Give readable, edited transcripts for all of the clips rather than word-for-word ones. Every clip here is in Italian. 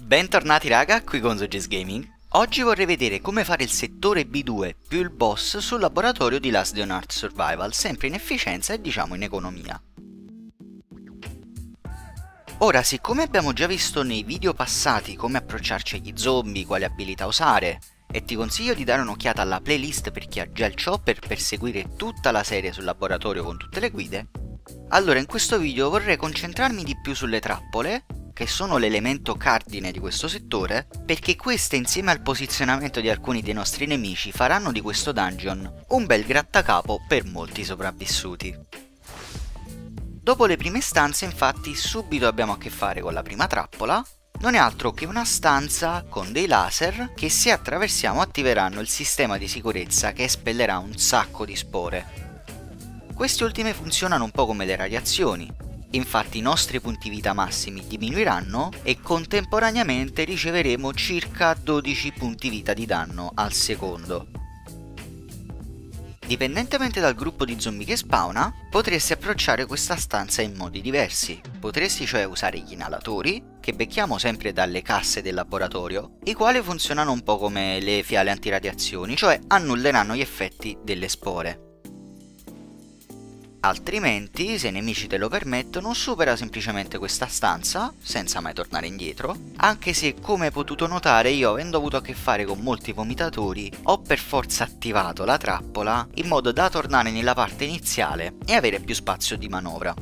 Bentornati raga, qui con Zogis Gaming. Oggi vorrei vedere come fare il settore B2 più il boss sul laboratorio di Last Dying Earth Survival, sempre in efficienza e diciamo in economia. Ora, siccome abbiamo già visto nei video passati come approcciarci agli zombie, quali abilità usare, e ti consiglio di dare un'occhiata alla playlist per chi ha già il chopper per seguire tutta la serie sul laboratorio con tutte le guide, allora in questo video vorrei concentrarmi di più sulle trappole, che sono l'elemento cardine di questo settore, perché queste insieme al posizionamento di alcuni dei nostri nemici faranno di questo dungeon un bel grattacapo per molti sopravvissuti. Dopo le prime stanze infatti subito abbiamo a che fare con la prima trappola, non è altro che una stanza con dei laser che se attraversiamo attiveranno il sistema di sicurezza che espellerà un sacco di spore. Queste ultime funzionano un po' come le radiazioni, infatti i nostri punti vita massimi diminuiranno e contemporaneamente riceveremo circa 12 punti vita di danno al secondo. Dipendentemente dal gruppo di zombie che spawna, potresti approcciare questa stanza in modi diversi. Potresti cioè usare gli inalatori, che becchiamo sempre dalle casse del laboratorio, i quali funzionano un po' come le fiale antiradiazioni, cioè annulleranno gli effetti delle spore. Altrimenti, se i nemici te lo permettono, supera semplicemente questa stanza, senza mai tornare indietro, anche se come hai potuto notare io, avendo avuto a che fare con molti vomitatori, ho per forza attivato la trappola in modo da tornare nella parte iniziale e avere più spazio di manovra.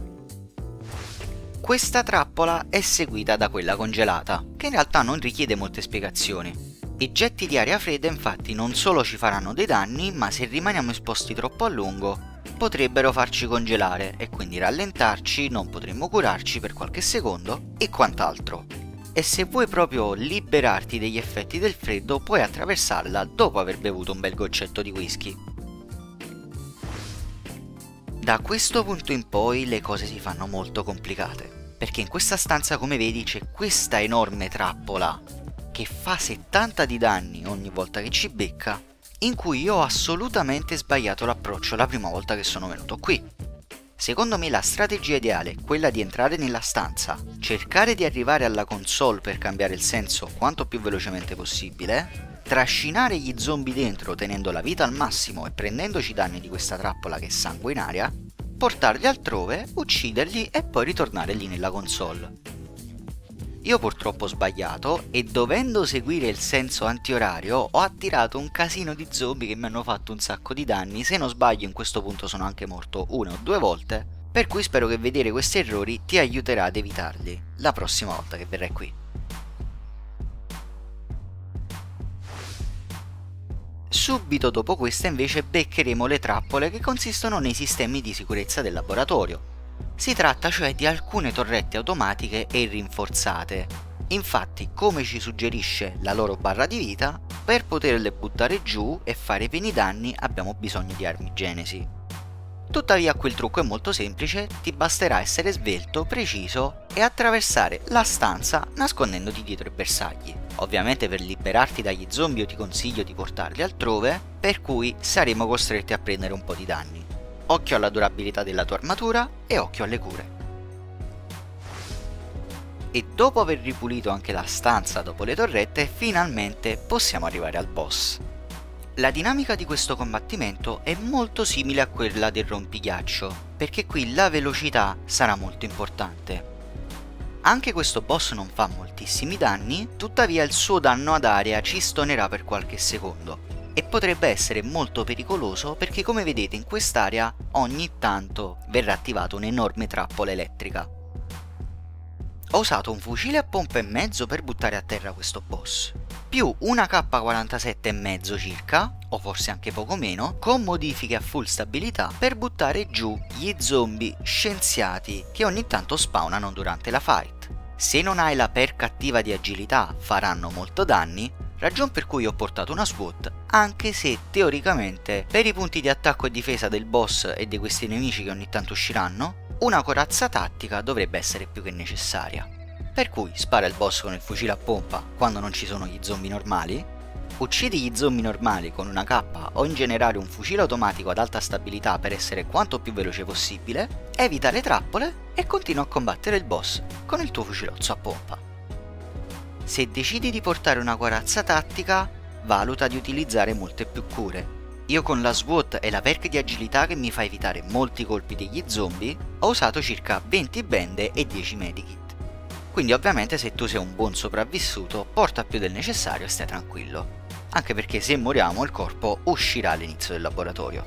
Questa trappola è seguita da quella congelata, che in realtà non richiede molte spiegazioni. I getti di aria fredda infatti non solo ci faranno dei danni, ma se rimaniamo esposti troppo a lungo potrebbero farci congelare e quindi rallentarci, non potremmo curarci per qualche secondo e quant'altro. E se vuoi proprio liberarti degli effetti del freddo puoi attraversarla dopo aver bevuto un bel goccetto di whisky. Da questo punto in poi le cose si fanno molto complicate, perché in questa stanza come vedi c'è questa enorme trappola che fa 70 di danni ogni volta che ci becca, in cui io ho assolutamente sbagliato l'approccio la prima volta che sono venuto qui. Secondo me la strategia ideale è quella di entrare nella stanza, cercare di arrivare alla console per cambiare il senso quanto più velocemente possibile, trascinare gli zombie dentro tenendo la vita al massimo e prendendoci danni di questa trappola che è sanguinaria, portarli altrove, ucciderli e poi ritornare lì nella console. Io purtroppo ho sbagliato e dovendo seguire il senso antiorario ho attirato un casino di zombie che mi hanno fatto un sacco di danni, se non sbaglio in questo punto sono anche morto 1 o 2 volte, per cui spero che vedere questi errori ti aiuterà ad evitarli la prossima volta che verrai qui. Subito dopo questa invece beccheremo le trappole che consistono nei sistemi di sicurezza del laboratorio. Si tratta cioè di alcune torrette automatiche e rinforzate. Infatti, come ci suggerisce la loro barra di vita, per poterle buttare giù e fare pieni danni abbiamo bisogno di armi genesi. Tuttavia qui il trucco è molto semplice, ti basterà essere svelto, preciso e attraversare la stanza nascondendoti dietro i bersagli. Ovviamente per liberarti dagli zombie io ti consiglio di portarli altrove, per cui saremo costretti a prendere un po' di danni. Occhio alla durabilità della tua armatura e occhio alle cure. E dopo aver ripulito anche la stanza dopo le torrette, finalmente possiamo arrivare al boss. La dinamica di questo combattimento è molto simile a quella del rompighiaccio, perché qui la velocità sarà molto importante. Anche questo boss non fa moltissimi danni, tuttavia il suo danno ad area ci stonerà per qualche secondo. E potrebbe essere molto pericoloso perché come vedete in quest'area ogni tanto verrà attivata un'enorme trappola elettrica. Ho usato un fucile a pompa e mezzo per buttare a terra questo boss, più una K47 e mezzo circa, o forse anche poco meno, con modifiche a full stabilità per buttare giù gli zombie scienziati che ogni tanto spawnano durante la fight. Se non hai la perk attiva di agilità faranno molto danni, ragion per cui ho portato una SWAT, anche se teoricamente per i punti di attacco e difesa del boss e di questi nemici che ogni tanto usciranno, una corazza tattica dovrebbe essere più che necessaria. Per cui spara il boss con il fucile a pompa quando non ci sono gli zombie normali, uccidi gli zombie normali con una K o in generale un fucile automatico ad alta stabilità per essere quanto più veloce possibile, evita le trappole e continua a combattere il boss con il tuo fucilozzo a pompa. Se decidi di portare una corazza tattica, valuta di utilizzare molte più cure. Io con la SWAT e la perk di agilità che mi fa evitare molti colpi degli zombie, ho usato circa 20 bende e 10 medikit. Quindi ovviamente se tu sei un buon sopravvissuto, porta più del necessario e stai tranquillo. Anche perché se moriamo il corpo uscirà all'inizio del laboratorio.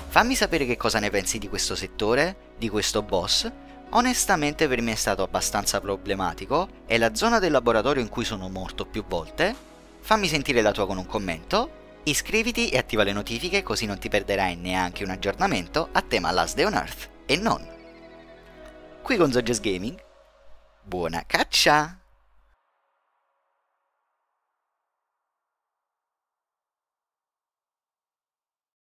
Fammi sapere che cosa ne pensi di questo settore, di questo boss. Onestamente per me è stato abbastanza problematico, è la zona del laboratorio in cui sono morto più volte. Fammi sentire la tua con un commento. Iscriviti e attiva le notifiche così non ti perderai neanche un aggiornamento a tema Last Day on Earth e non. Qui con Zoggies Gaming, buona caccia!